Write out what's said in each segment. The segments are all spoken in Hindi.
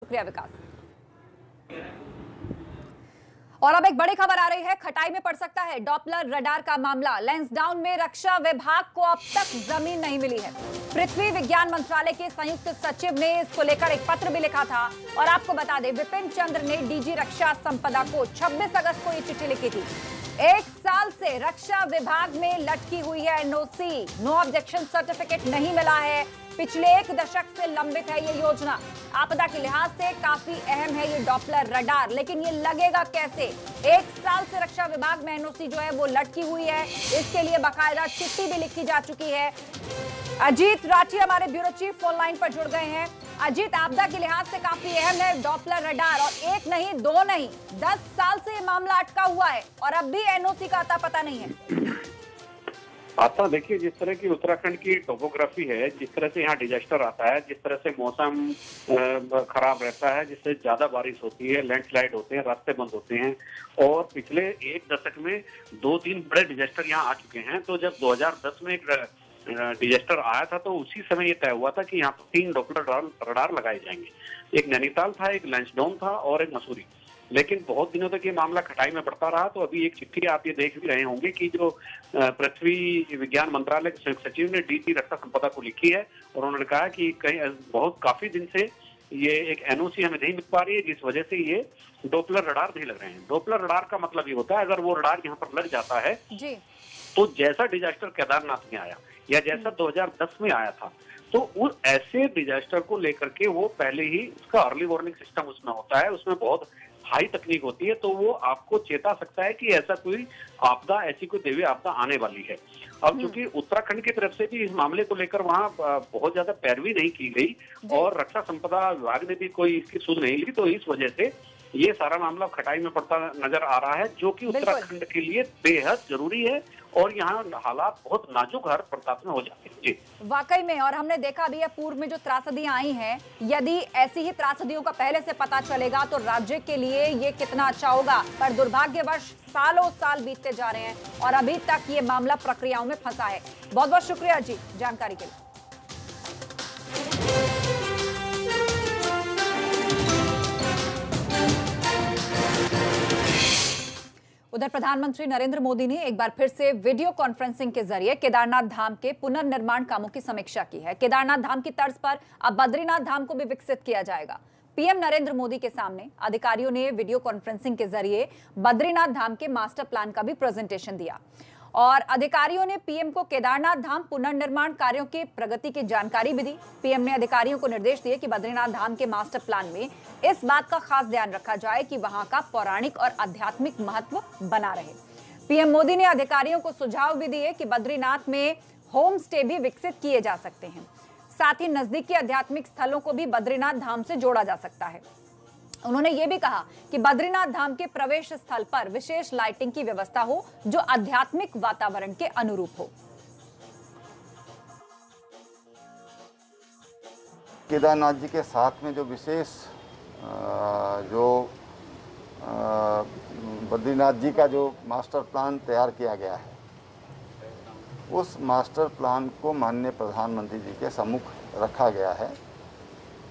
शुक्रिया विकास। और अब एक बड़ी खबर आ रही है, खटाई में पड़ सकता है डॉपलर रडार का मामला। लैंसडाउन में रक्षा विभाग को अब तक जमीन नहीं मिली है। पृथ्वी विज्ञान मंत्रालय के संयुक्त सचिव ने इसको लेकर एक पत्र भी लिखा था। और आपको बता दें, विपिन चंद्र ने डीजी रक्षा संपदा को 26 अगस्त को ये चिट्ठी लिखी थी। 1 साल से रक्षा विभाग में लटकी हुई है एनओसी, नो ऑब्जेक्शन सर्टिफिकेट नहीं मिला है। पिछले 1 दशक से लंबित है ये योजना। आपदा के लिहाज से काफी अहम है ये डॉपलर रडार, लेकिन ये लगेगा कैसे? 1 साल से रक्षा विभाग में एनओसी जो है वो लटकी हुई है। इसके लिए बाकायदा चिट्ठी भी लिखी जा चुकी है। अजीत राठी हमारे ब्यूरो चीफ फोन लाइन पर जुड़ गए हैं। अजीत, आपदा के लिहाज से काफी अहम है डॉपलर रडार, और 1 नहीं 2 नहीं 10 साल से ये मामला अटका हुआ है और अब भी एनओसी का अता पता नहीं है। आता देखिए, जिस तरह की उत्तराखंड की टोपोग्राफी है, जिस तरह से यहाँ डिजास्टर आता है, जिस तरह से मौसम खराब रहता है, जिससे ज्यादा बारिश होती है, लैंडस्लाइड होते हैं, रास्ते बंद होते हैं, और पिछले 1 दशक में 2-3 बड़े डिजास्टर यहाँ आ चुके हैं। तो जब 2010 में एक डिजास्टर आया था तो उसी समय ये तय हुआ था कि यहाँ पर 3 डॉपलर रडार लगाए जाएंगे। एक नैनीताल था, एक लैंसडाउन था और एक मसूरी। लेकिन बहुत दिनों तक ये मामला खटाई में पड़ता रहा। तो अभी एक चिट्ठी आप ये देख भी रहे होंगे कि जो पृथ्वी विज्ञान मंत्रालय के संयुक्त सचिव ने डीजी रक्षा संपदा को लिखी है, और उन्होंने कहा कि कहीं काफी दिन से ये एक एनओसी हमें नहीं मिल पा रही है, जिस वजह से ये डॉपलर रडार नहीं लग रहे हैं। डॉपलर रडार का मतलब ये होता है, अगर वो रडार यहाँ पर लग जाता है जी, तो जैसा डिजास्टर केदारनाथ में आया या जैसा 2010 में आया था, तो उस ऐसे डिजास्टर को लेकर के वो पहले ही उसका अर्ली वार्निंग सिस्टम उसमें होता है, उसमें बहुत हाई तकनीक होती है, तो वो आपको चेता सकता है कि ऐसा कोई आपदा, ऐसी कोई दैवीय आपदा आने वाली है। अब चूंकि उत्तराखंड की तरफ से भी इस मामले को लेकर वहाँ बहुत ज्यादा पैरवी नहीं की गई और रक्षा संपदा विभाग ने भी कोई इसकी सुध नहीं ली, तो इस वजह से ये सारा मामला खटाई में पड़ता नजर आ रहा है, जो कि उत्तराखंड के लिए बेहद जरूरी है। और यहाँ हालात बहुत नाजुक हर प्रताप में हो जाते हैं। जी वाकई में, और हमने देखा भी है पूर्व में जो त्रासदियां आई हैं, यदि ऐसी ही त्रासदियों का पहले से पता चलेगा तो राज्य के लिए ये कितना अच्छा होगा। पर दुर्भाग्यवश सालों साल बीतते जा रहे हैं और अभी तक ये मामला प्रक्रियाओं में फंसा है। बहुत बहुत शुक्रिया जी जानकारी के लिए। उधर प्रधानमंत्री नरेंद्र मोदी ने एक बार फिर से वीडियो कॉन्फ्रेंसिंग के जरिए केदारनाथ धाम के पुनर्निर्माण कामों की समीक्षा की है। केदारनाथ धाम की तर्ज पर अब बद्रीनाथ धाम को भी विकसित किया जाएगा। पीएम नरेंद्र मोदी के सामने अधिकारियों ने वीडियो कॉन्फ्रेंसिंग के जरिए बद्रीनाथ धाम के मास्टर प्लान का भी प्रेजेंटेशन दिया और अधिकारियों ने पीएम को केदारनाथ धाम पुनर्निर्माण कार्यों की प्रगति की जानकारी भी दी। पीएम ने अधिकारियों को निर्देश दिए कि बद्रीनाथ धाम के मास्टर प्लान में इस बात का खास ध्यान रखा जाए कि वहां का पौराणिक और आध्यात्मिक महत्व बना रहे। पीएम मोदी ने अधिकारियों को सुझाव भी दिए कि बद्रीनाथ में होम स्टे भी विकसित किए जा सकते हैं। साथ ही नजदीकी आध्यात्मिक स्थलों को भी बद्रीनाथ धाम से जोड़ा जा सकता है। उन्होंने ये भी कहा कि बद्रीनाथ धाम के प्रवेश स्थल पर विशेष लाइटिंग की व्यवस्था हो जो आध्यात्मिक वातावरण के अनुरूप हो। केदारनाथ जी के साथ में जो विशेष बद्रीनाथ जी का जो मास्टर प्लान तैयार किया गया है, उस मास्टर प्लान को माननीय प्रधानमंत्री जी के सम्मुख रखा गया है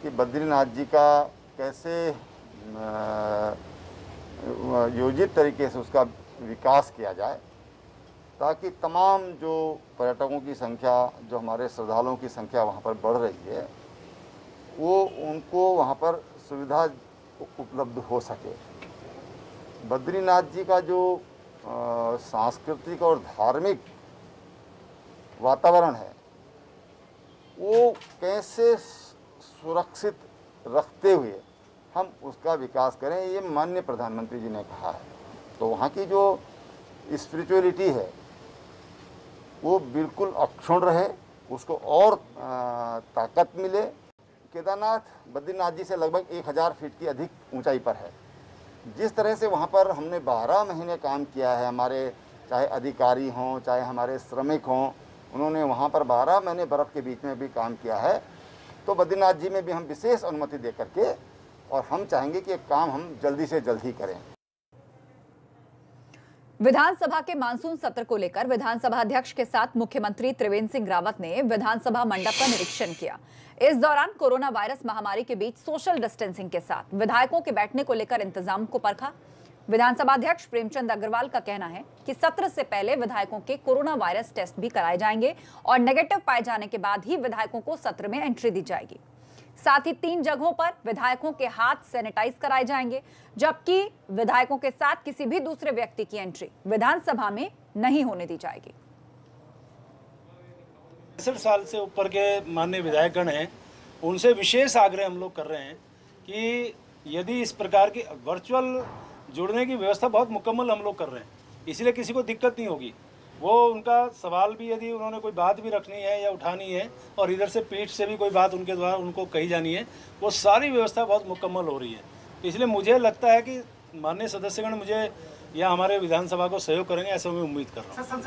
कि बद्रीनाथ जी का कैसे योजित तरीके से उसका विकास किया जाए, ताकि तमाम जो पर्यटकों की संख्या, जो हमारे श्रद्धालुओं की संख्या वहाँ पर बढ़ रही है, वो उनको वहाँ पर सुविधा उपलब्ध हो सके। बद्रीनाथ जी का जो सांस्कृतिक और धार्मिक वातावरण है, वो कैसे सुरक्षित रखते हुए हम उसका विकास करें, ये माननीय प्रधानमंत्री जी ने कहा है। तो वहाँ की जो स्पिरिचुअलिटी है वो बिल्कुल अक्षुण्ण रहे, उसको और ताकत मिले। केदारनाथ बद्रीनाथ जी से लगभग 1000 फीट की अधिक ऊंचाई पर है। जिस तरह से वहाँ पर हमने 12 महीने काम किया है, हमारे चाहे अधिकारी हों चाहे हमारे श्रमिक हों, उन्होंने वहाँ पर 12 महीने बर्फ़ के बीच में भी काम किया है। तो बद्रीनाथ जी में भी हम विशेष अनुमति दे करके, और हम चाहेंगे कि एक काम हम जल्दी से जल्दी करें। विधानसभा के मानसून सत्र को लेकर विधानसभा अध्यक्ष के साथ मुख्यमंत्री त्रिवेंद्र सिंह रावत ने विधानसभा मंडप का निरीक्षण किया। इस दौरान कोरोना वायरस महामारी के बीच सोशल डिस्टेंसिंग के साथ विधायकों के बैठने को लेकर इंतजाम को परखा। विधानसभा अध्यक्ष प्रेमचंद अग्रवाल का कहना है कि सत्र से पहले विधायकों के कोरोना वायरस टेस्ट भी कराए जाएंगे और नेगेटिव पाए जाने के बाद ही विधायकों को सत्र में एंट्री दी जाएगी। साथ ही 3 जगहों पर विधायकों के हाथ सैनिटाइज कराए जाएंगे, जबकि विधायकों के साथ किसी भी दूसरे व्यक्ति की एंट्री विधानसभा में नहीं होने दी जाएगी। 65 साल से ऊपर के माननीय विधायकगण हैं, उनसे विशेष आग्रह हम लोग कर रहे हैं कि यदि इस प्रकार की वर्चुअल जुड़ने की व्यवस्था बहुत मुकम्मल हम लोग कर रहे हैं, इसलिए किसी को दिक्कत नहीं होगी। वो उनका सवाल भी यदि उन्होंने कोई बात भी रखनी है या उठानी है और इधर से पीठ से भी कोई बात उनके द्वारा उनको कही जानी है, वो सारी व्यवस्था बहुत मुकम्मल हो रही है। इसलिए मुझे लगता है कि माननीय सदस्यगण मुझे या हमारे विधानसभा को सहयोग करेंगे, ऐसा मैं उम्मीद कर रहा हूँ।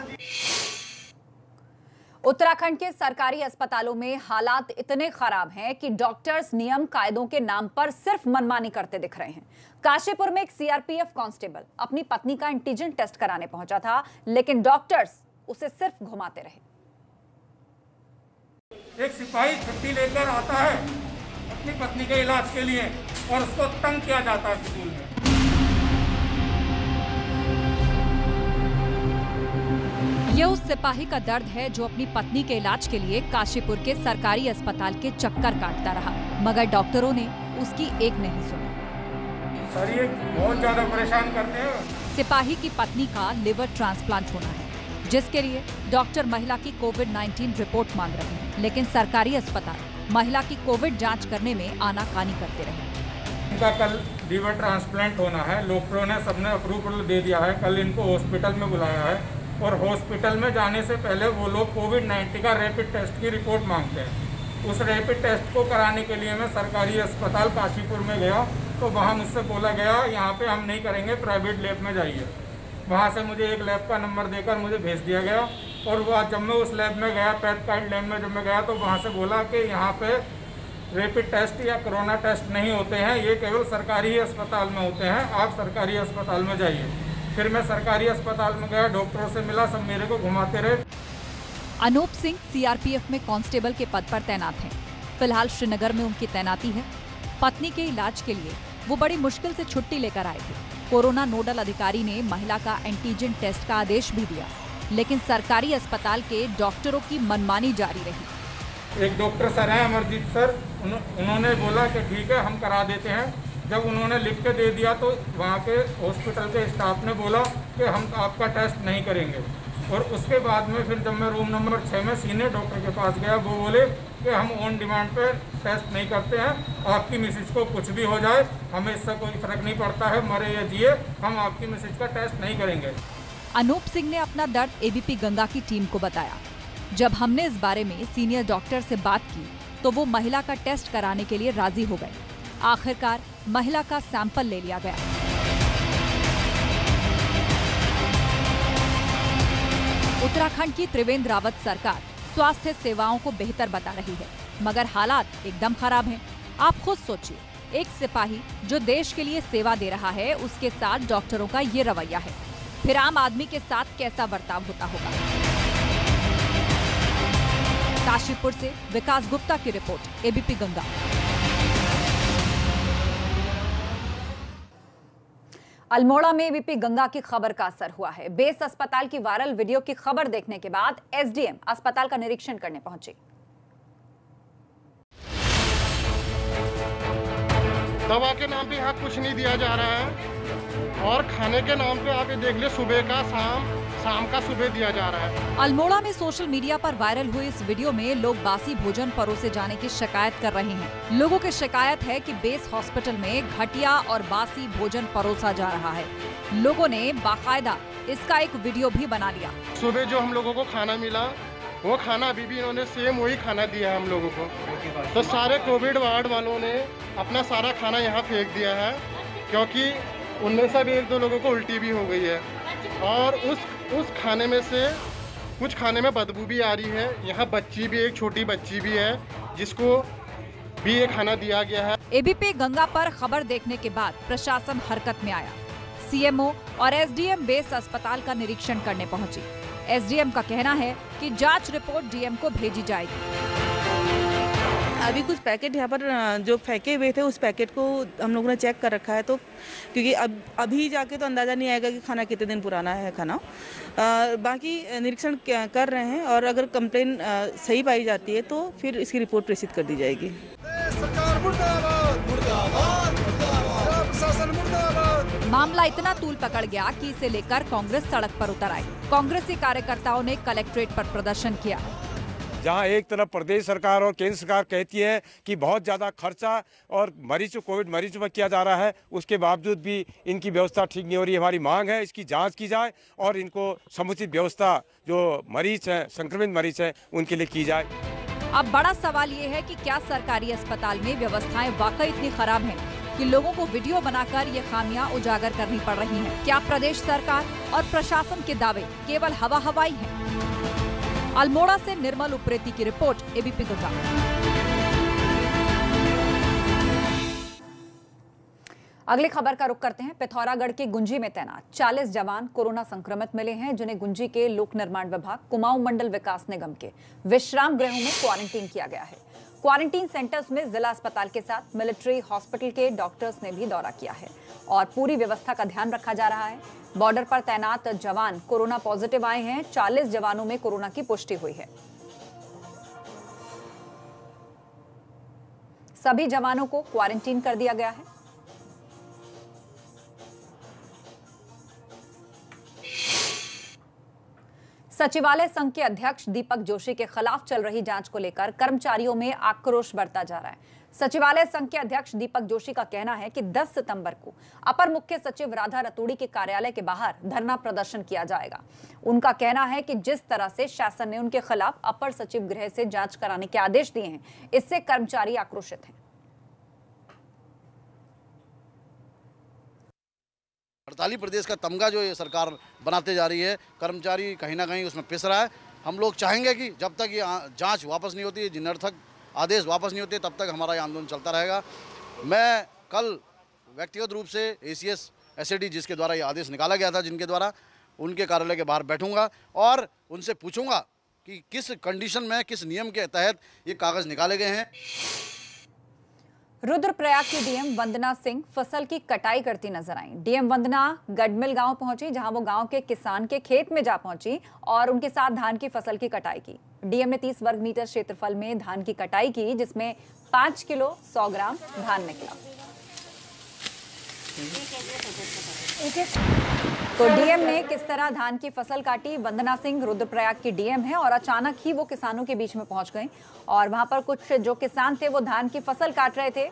उत्तराखंड के सरकारी अस्पतालों में हालात इतने खराब हैं कि डॉक्टर्स नियम कायदों के नाम पर सिर्फ मनमानी करते दिख रहे हैं। काशीपुर में एक सीआरपीएफ कांस्टेबल अपनी पत्नी का एंटीजन टेस्ट कराने पहुंचा था, लेकिन डॉक्टर्स उसे सिर्फ घुमाते रहे। एक सिपाही छुट्टी लेकर आता है अपनी पत्नी के इलाज के लिए और उसको तंग किया जाता है स्कूल में। यह उस सिपाही का दर्द है जो अपनी पत्नी के इलाज के लिए काशीपुर के सरकारी अस्पताल के चक्कर काटता रहा, मगर डॉक्टरों ने उसकी एक नहीं सुनी। सर ये बहुत ज्यादा परेशान करते हैं। सिपाही की पत्नी का लिवर ट्रांसप्लांट होना है, जिसके लिए डॉक्टर महिला की कोविड-19 रिपोर्ट मांग रहे हैं, लेकिन सरकारी अस्पताल महिला की कोविड जांच करने में आनाकानी करते रहे। इनका कल लीवर ट्रांसप्लांट होना है, डॉक्टरों ने सबने अप्रूवल दे दिया है। कल इनको हॉस्पिटल में बुलाया है और हॉस्पिटल में जाने से पहले वो लोग कोविड-19 का रैपिड टेस्ट की रिपोर्ट मांगते हैं। उस रैपिड टेस्ट को कराने के लिए मैं सरकारी अस्पताल काशीपुर में गया तो वहाँ मुझसे बोला गया यहाँ पे हम नहीं करेंगे, प्राइवेट लैब में जाइए। वहाँ से मुझे एक लैब का नंबर देकर मुझे भेज दिया गया और वह जब मैं उस लैब में गया, पैथकाइंड लैब में जब मैं गया तो वहाँ से बोला कि यहाँ पे रैपिड टेस्ट या कोरोना टेस्ट नहीं होते हैं, ये केवल सरकारी अस्पताल में होते हैं, आप सरकारी अस्पताल में जाइए। फिर मैं सरकारी अस्पताल में गया, डॉक्टरों से मिला, सब मेरे को घुमाते रहे। अनूप सिंह सीआरपीएफ में कांस्टेबल के पद पर तैनात हैं। फिलहाल श्रीनगर में उनकी तैनाती है। पत्नी के इलाज के लिए वो बड़ी मुश्किल से छुट्टी लेकर आए थे। कोरोना नोडल अधिकारी ने महिला का एंटीजन टेस्ट का आदेश भी दिया, लेकिन सरकारी अस्पताल के डॉक्टरों की मनमानी जारी रही। एक डॉक्टर सर हैं अमरजीत सर, उन्होंने बोला कि ठीक है हम करा देते हैं। जब उन्होंने लिख के दे दिया तो वहाँ के हॉस्पिटल के स्टाफ ने बोला कि हम आपका टेस्ट नहीं करेंगे। और उसके बाद में फिर जब मैं रूम नंबर 6 में सीनियर डॉक्टर के पास गया, वो बोले कि हम ऑन डिमांड पे टेस्ट नहीं करते हैं, आपकी मिसेज को कुछ भी हो जाए हमें इससे कोई फर्क नहीं पड़ता है, मरे या जिए, हम आपकी मिसेज का टेस्ट नहीं करेंगे। अनूप सिंह ने अपना दर्द एबीपी गंगा की टीम को बताया। जब हमने इस बारे में सीनियर डॉक्टर से बात की तो वो महिला का टेस्ट कराने के लिए राजी हो गए। आखिरकार महिला का सैंपल ले लिया गया। उत्तराखंड की त्रिवेंद्र रावत सरकार स्वास्थ्य सेवाओं को बेहतर बता रही है, मगर हालात एकदम खराब हैं। आप खुद सोचिए, एक सिपाही जो देश के लिए सेवा दे रहा है, उसके साथ डॉक्टरों का ये रवैया है, फिर आम आदमी के साथ कैसा बर्ताव होता होगा। काशीपुर से विकास गुप्ता की रिपोर्ट, एबीपी गंगा। अल्मोड़ा में एबीपी गंगा की खबर का असर हुआ है। बेस अस्पताल की वायरल वीडियो की खबर देखने के बाद एसडीएम अस्पताल का निरीक्षण करने पहुंचे। दवा के नाम पे यहाँ कुछ नहीं दिया जा रहा है और खाने के नाम पे आप ये देख ले, सुबह का शाम का सुबह दिया जा रहा है। अल्मोड़ा में सोशल मीडिया पर वायरल हुए इस वीडियो में लोग बासी भोजन परोसे जाने की शिकायत कर रहे हैं। लोगों की शिकायत है कि बेस हॉस्पिटल में घटिया और बासी भोजन परोसा जा रहा है। लोगों ने बाकायदा इसका एक वीडियो भी बना लिया। सुबह जो हम लोगों को खाना मिला, वो खाना अभी भी इन्होंने सेम वही खाना दिया है हम लोगों को। तो सारे कोविड वार्ड वालों ने अपना सारा खाना यहाँ फेंक दिया है, क्योंकि उनमें से भी 1-2 लोगों को उल्टी भी हो गई है और उस खाने में से कुछ खाने में बदबू भी आ रही है। यहाँ बच्ची भी, एक छोटी बच्ची भी है जिसको भी ये खाना दिया गया है। एबीपी गंगा पर खबर देखने के बाद प्रशासन हरकत में आया। सीएमओ और एसडीएम बेस अस्पताल का निरीक्षण करने पहुंची। एसडीएम का कहना है कि जांच रिपोर्ट डीएम को भेजी जाएगी। अभी कुछ पैकेट यहाँ पर जो फेंके हुए थे उस पैकेट को हम लोगों ने चेक कर रखा है, तो क्योंकि अभी जाके तो अंदाज़ा नहीं आएगा कि खाना कितने दिन पुराना है खाना। बाकी निरीक्षण कर रहे हैं और अगर कंप्लेन सही पाई जाती है तो फिर इसकी रिपोर्ट प्रेषित कर दी जाएगी। मामला इतना तूल पकड़ गया कि इसे लेकर कांग्रेस सड़क पर उतर आई। कांग्रेसी कार्यकर्ताओं ने कलेक्ट्रेट पर प्रदर्शन किया। जहां एक तरफ प्रदेश सरकार और केंद्र सरकार कहती है कि बहुत ज़्यादा खर्चा और मरीजों कोविड मरीजों पर किया जा रहा है, उसके बावजूद भी इनकी व्यवस्था ठीक नहीं हो रही है। हमारी मांग है इसकी जांच की जाए और इनको समुचित व्यवस्था जो मरीज हैं, संक्रमित मरीज हैं, उनके लिए की जाए। अब बड़ा सवाल ये है कि क्या सरकारी अस्पताल में व्यवस्थाएं वाकई इतनी खराब हैं कि लोगों को वीडियो बनाकर ये खामियां उजागर करनी पड़ रही हैं? क्या प्रदेश सरकार और प्रशासन के दावे केवल हवाई हैं? अल्मोड़ा से निर्मल उप्रेती की रिपोर्ट, एबीपी गुजरात। अगली खबर का रुख करते हैं। पिथौरागढ़ की गुंजी में तैनात 40 जवान कोरोना संक्रमित मिले हैं, जिन्हें गुंजी के लोक निर्माण विभाग, कुमाऊं मंडल विकास निगम के विश्राम गृहों में क्वारंटीन किया गया है। क्वारंटीन सेंटर्स में जिला अस्पताल के साथ मिलिट्री हॉस्पिटल के डॉक्टर्स ने भी दौरा किया है और पूरी व्यवस्था का ध्यान रखा जा रहा है। बॉर्डर पर तैनात जवान कोरोना पॉजिटिव आए हैं। 40 जवानों में कोरोना की पुष्टि हुई है। सभी जवानों को क्वारंटीन कर दिया गया है। सचिवालय संघ के अध्यक्ष दीपक जोशी के खिलाफ चल रही जांच को लेकर कर्मचारियों में आक्रोश बढ़ता जा रहा है। सचिवालय संघ के अध्यक्ष दीपक जोशी का कहना है कि 10 सितंबर को अपर मुख्य सचिव राधा रतूड़ी के कार्यालय के बाहर धरना प्रदर्शन किया जाएगा। उनका कहना है कि जिस तरह से शासन ने उनके खिलाफ अपर सचिव गृह से जांच कराने के आदेश दिए हैं, इससे कर्मचारी आक्रोशित हैं। हड़ताली प्रदेश का तमगा जो ये सरकार बनाते जा रही है, कर्मचारी कहीं ना कहीं उसमें पिस रहा है। हम लोग चाहेंगे कि जब तक ये जांच वापस नहीं होती, निरर्थक आदेश वापस नहीं होते, तब तक हमारा ये आंदोलन चलता रहेगा। मैं कल व्यक्तिगत रूप से ACS SAD जिसके द्वारा ये आदेश निकाला गया था, जिनके द्वारा, उनके कार्यालय के बाहर बैठूंगा और उनसे पूछूंगा कि किस कंडीशन में, किस नियम के तहत ये कागज निकाले गए हैं। रुद्रप्रयाग की डीएम वंदना सिंह फसल की कटाई करती नजर आई। डीएम वंदना गडमिल गांव पहुंची, जहां वो गांव के किसान के खेत में जा पहुंची और उनके साथ धान की फसल की कटाई की। डीएम ने 30 वर्ग मीटर क्षेत्रफल में धान की कटाई की, जिसमें 5 किलो 100 ग्राम धान निकला। तो डीएम ने किस तरह धान की फसल काटी? वंदना सिंह रुद्रप्रयाग की डीएम है और अचानक ही वो किसानों के बीच में पहुंच गई और वहां पर कुछ जो किसान थे वो धान की फसल काट रहे थे,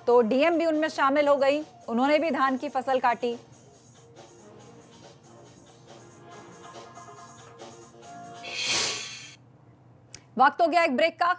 तो डीएम भी उनमें शामिल हो गई। उन्होंने भी धान की फसल काटी। वक्त हो गया एक ब्रेक का।